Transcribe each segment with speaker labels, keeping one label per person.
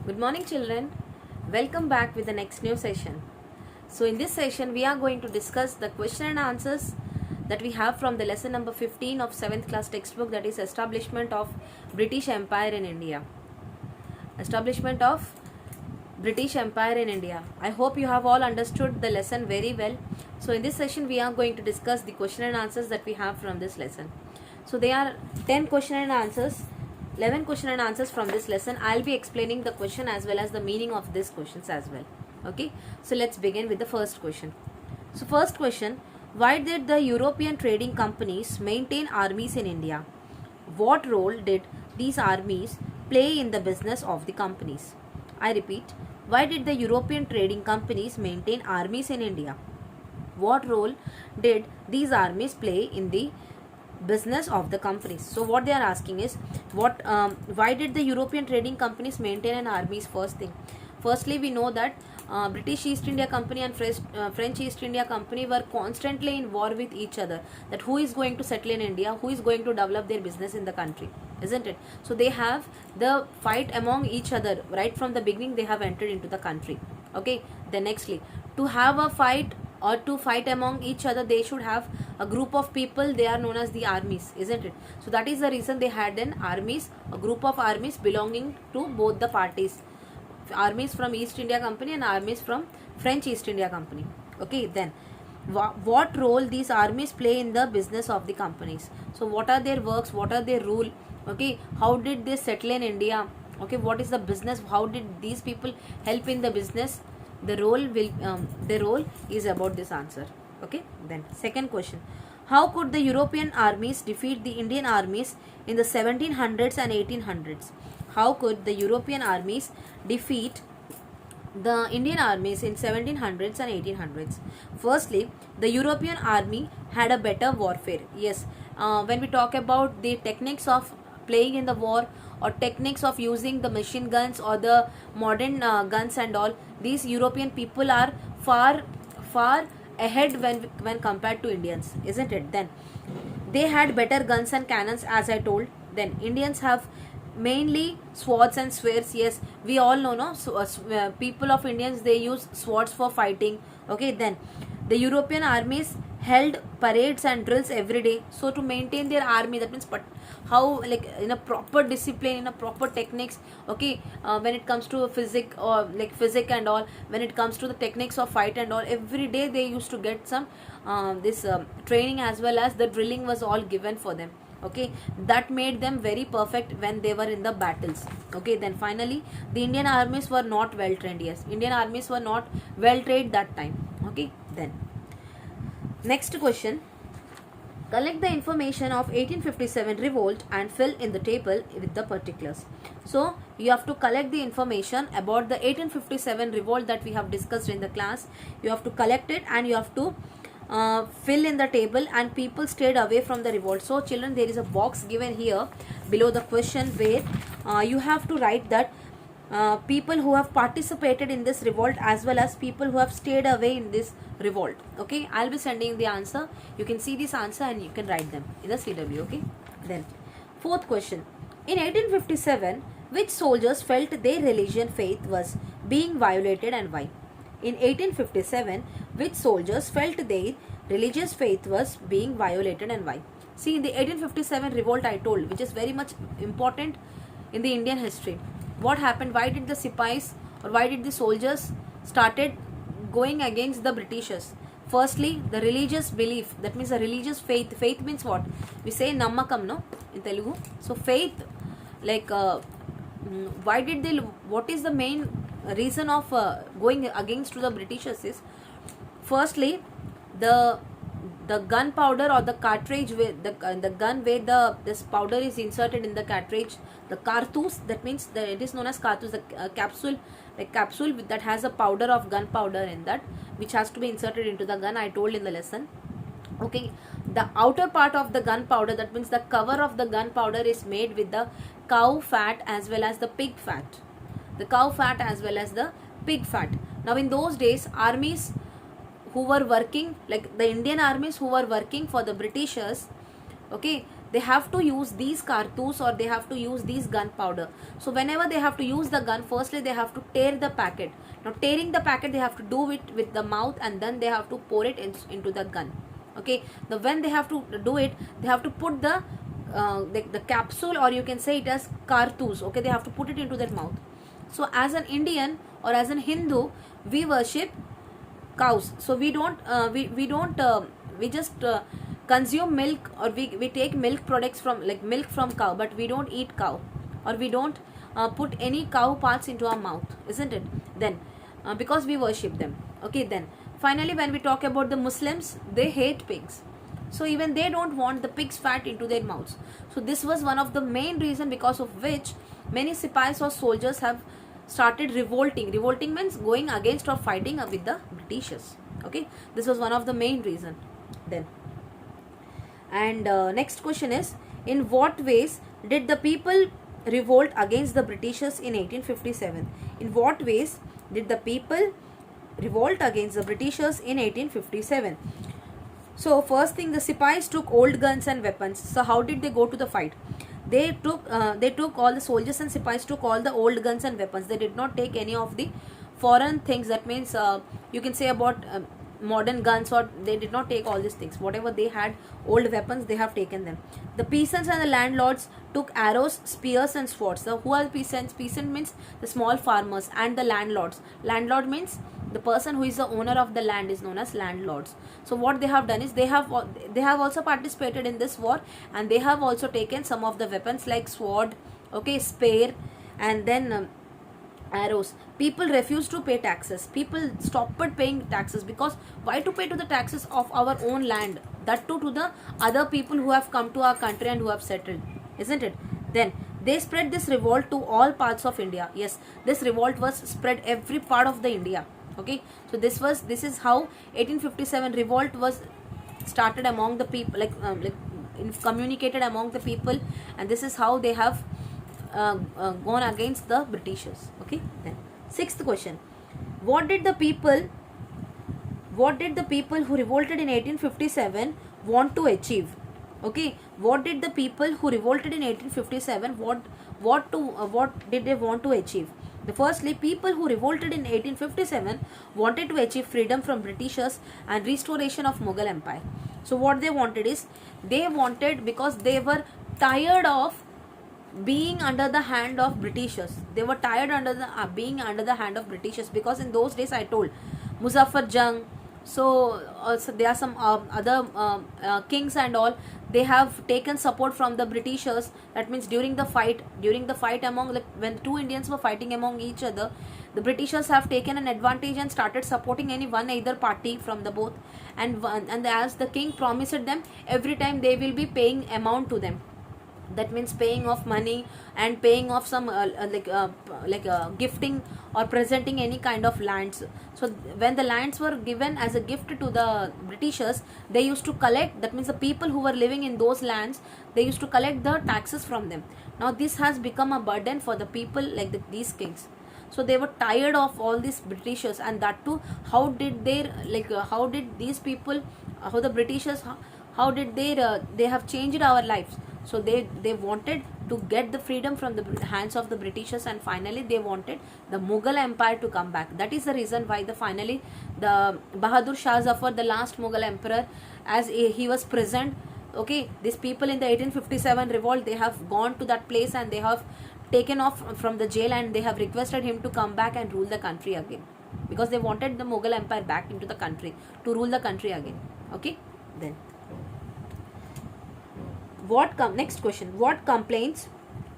Speaker 1: Good morning, children. Welcome back with the next new session. So, in this session, we are going to discuss the question and answers that we have from the lesson number 15 of 7th class textbook, that is Establishment of British Empire in India. Establishment of British Empire in India. I hope you have all understood the lesson very well. So, in this session, we are going to discuss the question and answers that we have from this lesson. So, there are 10 question and answers. 11 question and answers from this lesson. I'll be explaining the question as well as the meaning of these questions as well. Okay, so let's begin with the first question. So first question, why did the European trading companies maintain armies in India? What role did these armies play in the business of the companies? I repeat, why did the European trading companies maintain armies in India? What role did these armies play in the business of the companies? So what they are asking is why did the European trading companies maintain an armies? Firstly, we know that British East India Company and French East India Company were constantly in war with each other, that who is going to settle in India, who is going to develop their business in the country, isn't it? So they have the fight among each other right from the beginning. They have entered into the country. Okay, then nextly, to have a fight or to fight among each other, they should have a group of people. They are known as the armies, isn't it? So that is the reason they had an armies, a group of armies belonging to both the parties, armies from East India Company and armies from French East India Company. Okay, then what role these armies play in the business of the companies? So what are their works, what are their rule? Okay, how did they settle in India? Okay, what is the business, how did these people help in the business? The role is about this answer. Okay, then second question, how could the European armies defeat the Indian armies in the 1700s and 1800s? How could the European armies defeat the Indian armies in 1700s and 1800s? Firstly, the European army had a better warfare. Yes, when we talk about the techniques of playing in the war, or techniques of using the machine guns or the modern guns and all, these European people are far ahead when compared to Indians, isn't it? Then they had better guns and cannons, as I told. Then Indians have mainly swords and spears. Yes, we all know, no? So people of Indians, they use swords for fighting. Okay, then the European armies held parades and drills every day, so to maintain their army, that means, but how, like in a proper discipline, in a proper techniques. Okay, when it comes to physics, or like physics and all, when it comes to the techniques of fight and all, every day they used to get some this training, as well as the drilling was all given for them. Okay, that made them very perfect when they were in the battles. Okay, then finally, the Indian armies were not well trained. Yes, Indian armies were not well trained that time. Okay, then next question, collect the information of 1857 revolt and fill in the table with the particulars. So you have to collect the information about the 1857 revolt that we have discussed in the class. You have to collect it and you have to fill in the table, and people stayed away from the revolt. So children, there is a box given here below the question where you have to write that people who have participated in this revolt, as well as people who have stayed away in this revolt. Okay, I'll be sending the answer. You can see this answer and you can write them in the CW. Okay, then fourth question, in 1857, which soldiers felt their religion faith was being violated and why? In 1857, which soldiers felt their religious faith was being violated and why? See, in the 1857 revolt I told, which is very much important in the Indian history, what happened? Why did the Sipais, or why did the soldiers started going against the Britishers? Firstly, the religious belief, that means the religious faith. Faith means what? We say nammakam, no, in Telugu. So faith, like why did they, what is the main reason of going against to the Britishers is, firstly, the gunpowder or the cartridge where the gun where this powder is inserted in the cartridge, the cartouche, that means it is known as cartouche, the capsule, like capsule that has a powder of gunpowder in that, which has to be inserted into the gun, I told in the lesson. Okay, the outer part of the gunpowder, that means the cover of the gunpowder, is made with the cow fat as well as the pig fat, the cow fat as well as the pig fat. Now in those days, armies who were working, like the Indian armies who were working for the Britishers, okay, they have to use these cartouches or they have to use these gunpowder. So whenever they have to use the gun, firstly they have to tear the packet. Now tearing the packet, they have to do it with the mouth, and then they have to pour it into the gun. Okay, now when they have to do it, they have to put the capsule, or you can say it as cartouche. Okay, they have to put it into their mouth. So as an Indian or as an Hindu, we worship cows. So we don't we just consume milk, or we take milk products from, like milk from cow, but we don't eat cow, or we don't put any cow parts into our mouth, isn't it? Then because we worship them. Okay, then finally when we talk about the Muslims, they hate pigs. So even they don't want the pig's fat into their mouths. So this was one of the main reason because of which many sipais or soldiers have started revolting. Revolting means going against or fighting with the Britishers. Okay, this was one of the main reason. Then, and next question is, in what ways did the people revolt against the Britishers in 1857? In what ways did the people revolt against the Britishers in 1857? So first thing, the Sipais took old guns and weapons. So how did they go to the fight? They took all the soldiers and Sipais took all the old guns and weapons. They did not take any of the foreign things. That means you can say about modern guns, or they did not take all these things. Whatever they had, old weapons, they have taken them. The peasants and the landlords took arrows, spears and swords. So who are peasants? Peasant means the small farmers, and the landlords. Landlord means the person who is the owner of the land is known as landlords. So what they have done is they have also participated in this war, and they have also taken some of the weapons like sword, okay, spear, and then arrows. People refused to pay taxes. People stopped paying taxes, because why to pay to the taxes of our own land, that too to the other people who have come to our country and who have settled, isn't it? Then they spread this revolt to all parts of India. Yes, this revolt was spread every part of the India. Okay, so this is how 1857 revolt was started among the people, communicated among the people, and this is how they have gone against the Britishers. Okay, then sixth question, what did the people who revolted in 1857 want to achieve? Okay, what did the people who revolted in 1857 what did they want to achieve? The firstly, people who revolted in 1857 wanted to achieve freedom from Britishers and restoration of Mughal Empire. So what they wanted is, because they were tired of being under the hand of Britishers. They were tired being under the hand of Britishers, because in those days, I told, Muzaffar Jung, so there are some other kings and all, they have taken support from the Britishers. That means during the fight among, when two Indians were fighting among each other, the Britishers have taken an advantage and started supporting either party from the both, and as the king promised them, every time they will be paying amount to them. That means paying off money and paying off some gifting or presenting any kind of lands. So when the lands were given as a gift to the Britishers, they used to collect, that means the people who were living in those lands, they used to collect the taxes from them. Now this has become a burden for the people, these kings. So they were tired of all these Britishers, and that too, how did the Britishers, how did they have changed our lives. So they wanted to get the freedom from the hands of the Britishers, and finally they wanted the Mughal Empire to come back. That is the reason why finally the Bahadur Shah Zafar, the last Mughal emperor, as he was present. Okay, these people in the 1857 revolt, they have gone to that place and they have taken off from the jail, and they have requested him to come back and rule the country again, because they wanted the Mughal Empire back into the country to rule the country again. Okay, then next question, what complaints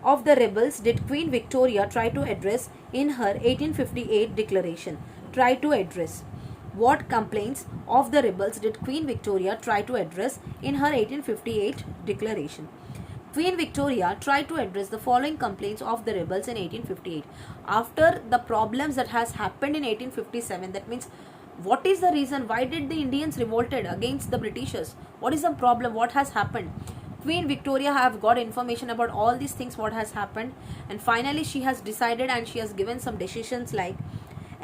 Speaker 1: of the rebels did Queen Victoria try to address in her 1858 declaration? What complaints of the rebels did Queen Victoria try to address in her 1858 declaration? Queen Victoria tried to address the following complaints of the rebels in 1858. After the problems that has happened in 1857, that means, what is the reason? Why did the Indians revolted against the Britishers? What is the problem? What has happened? Queen Victoria have got information about all these things, what has happened, and finally she has decided and she has given some decisions like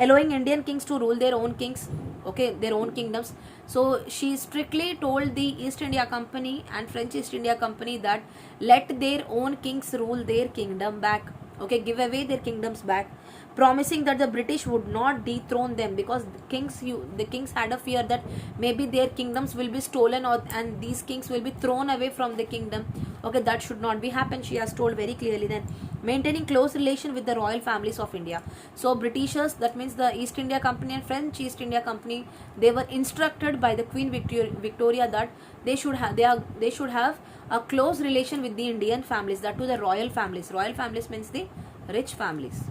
Speaker 1: allowing Indian kings to rule their own kings, okay, their own kingdoms. So she strictly told the East India Company and French East India Company that let their own kings rule their kingdom back, okay, give away their kingdoms back, promising that the British would not dethrone them, because the kings had a fear that maybe their kingdoms will be stolen, or and these kings will be thrown away from the kingdom. Okay, that should not be happen, she has told very clearly. Then maintaining close relation with the royal families of India. So Britishers, that means the East India Company and French East India Company, they were instructed by the Queen Victoria that they should have a close relation with the Indian families, that to the royal families. Royal families means the rich families.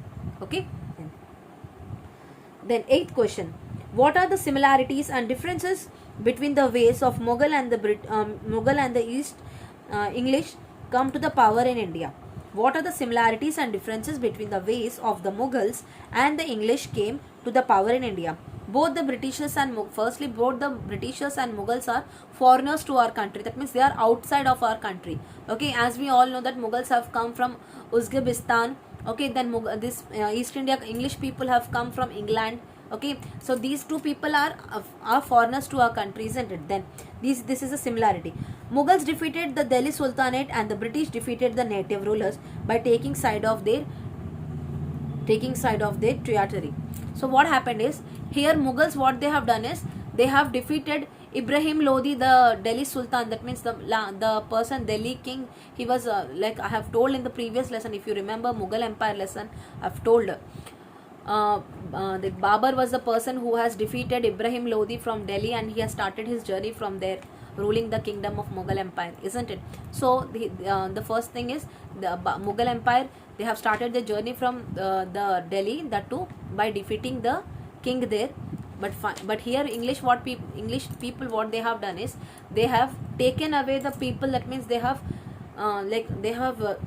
Speaker 1: Okay. Then eighth question: what are the similarities and differences between the ways of Mughal and the Mughal and the East English come to the power in India? What are the similarities and differences between the ways of the Mughals and the English came to the power in India? Both the Britishers and firstly, both the Britishers and Mughals are foreigners to our country. That means they are outside of our country. Okay, as we all know that Mughals have come from Uzbekistan. Okay, then this East India English people have come from England. Okay, so these two people are foreigners to our country, isn't it? Then this is a similarity. Mughals defeated the Delhi Sultanate and the British defeated the native rulers by taking side of their territory. So what happened is, here Mughals, what they have done is they have defeated Ibrahim Lodi, the Delhi Sultan. That means the person, Delhi king. He was like I have told in the previous lesson, if you remember Mughal Empire lesson, I've told that Babur was the person who has defeated Ibrahim Lodi from Delhi, and he has started his journey from there, ruling the kingdom of Mughal Empire, isn't it? So the first thing is the Mughal Empire, they have started the journey from the Delhi, that too by defeating the king there. But here English people, what they have done is they have taken away the people. That means they have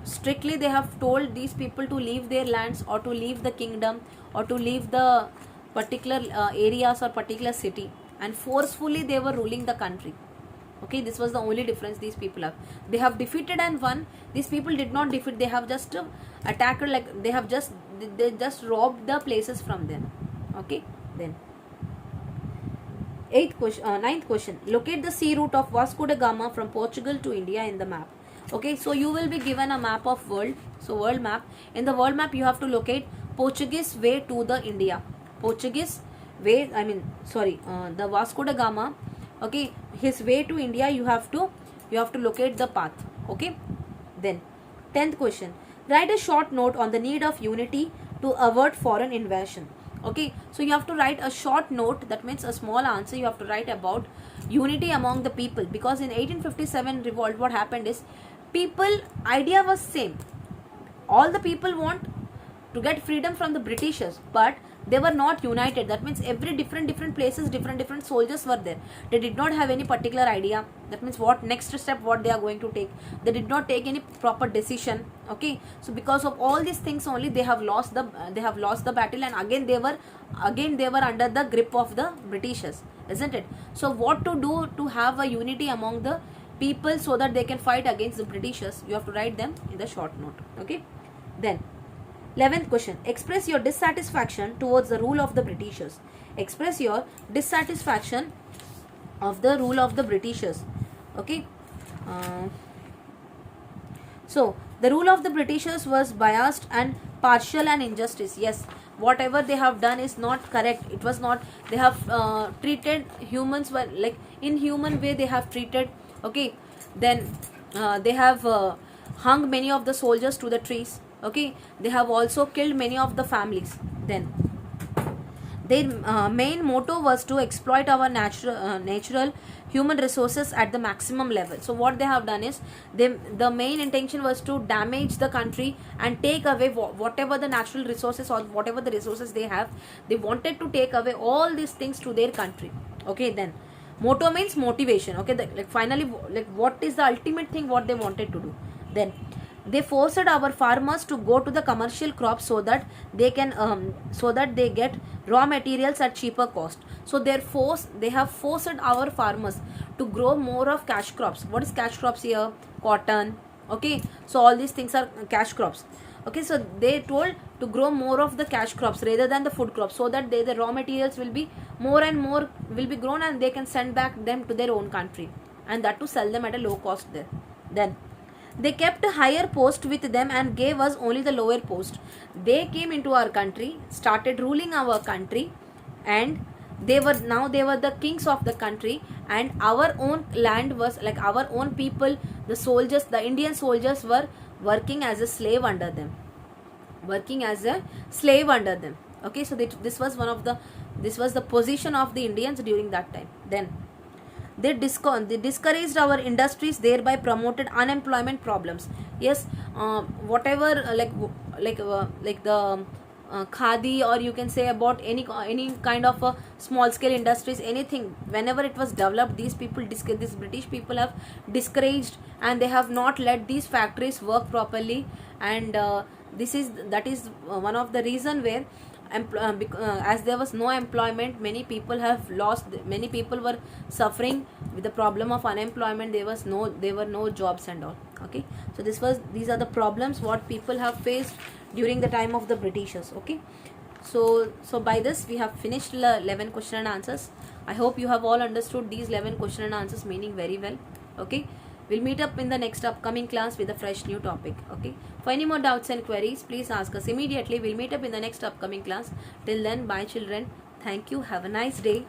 Speaker 1: strictly they have told these people to leave their lands, or to leave the kingdom, or to leave the particular areas or particular city, and forcefully they were ruling the country. Okay, this was the only difference these people have. They have defeated and won. These people did not defeat, they have just attacked, like they just robbed the places from them. Okay, then ninth question: locate the sea route of Vasco da Gama from Portugal to India in the map. Okay, so you will be given a map of world. So world map. In the world map, you have to locate Portuguese way to the India. Portuguese way. The Vasco da Gama. Okay, his way to India. You have to locate the path. Okay. Then 10th question: write a short note on the need of unity to avert foreign invasion. Okay, so you have to write a short note, that means a small answer you have to write about unity among the people, because in 1857 revolt, what happened is, idea was same. All the people want to get freedom from the Britishers, but they were not united. That means every different places, different soldiers were there. They did not have any particular idea. That means what next step, what they are going to take. They did not take any proper decision. Okay, so because of all these things only, they have lost the battle, and again they were under the grip of the Britishers, isn't it? So what to do to have a unity among the people so that they can fight against the Britishers? You have to write them in the short note. Okay, then 11th question: express your dissatisfaction towards the rule of the Britishers. Express your dissatisfaction of the rule of the Britishers. Okay. So the rule of the Britishers was biased and partial and injustice. Yes, whatever they have done is not correct. It was not. They have treated humans like inhuman way. They have treated. Okay. Then they have hung many of the soldiers to the trees. Okay, they have also killed many of the families. Then their main motto was to exploit our natural human resources at the maximum level. So what they have done is, the main intention was to damage the country and take away whatever the natural resources or whatever the resources they have. They wanted to take away all these things to their country. Okay, then motto means motivation. Okay, finally, what is the ultimate thing what they wanted to do. Then they forced our farmers to go to the commercial crops so that they get raw materials at cheaper cost. So they have forced our farmers to grow more of cash crops. What is cash crops here? Cotton. Okay, so all these things are cash crops. Okay, so they told to grow more of the cash crops rather than the food crops, so that the raw materials will be more and more will be grown, and they can send back them to their own country, and that to sell them at a low cost there. Then they kept a higher post with them and gave us only the lower post. They came into our country, started ruling our country, and they were the kings of the country, and our own land was like our own people, the soldiers, the Indian soldiers were working as a slave under them, working as a slave under them. Okay, so this was this was the position of the Indians during that time. Then they discouraged our industries, thereby promoted unemployment problems. Yes, whatever like the khadi, or you can say about any kind of small scale industries, anything, whenever it was developed, these British people have discouraged, and they have not let these factories work properly. And that is one of the reason where as there was no employment, many people have lost, many people were suffering with the problem of unemployment. There were no jobs and all. Okay, so these are the problems what people have faced during the time of the Britishers. Okay, so by this we have finished the 11 question and answers. I hope you have all understood these 11 question and answers meaning very well. Okay, we'll meet up in the next upcoming class with a fresh new topic. Okay, for any more doubts and queries, please ask us immediately. We'll meet up in the next upcoming class. Till then, bye children. Thank you. Have a nice day.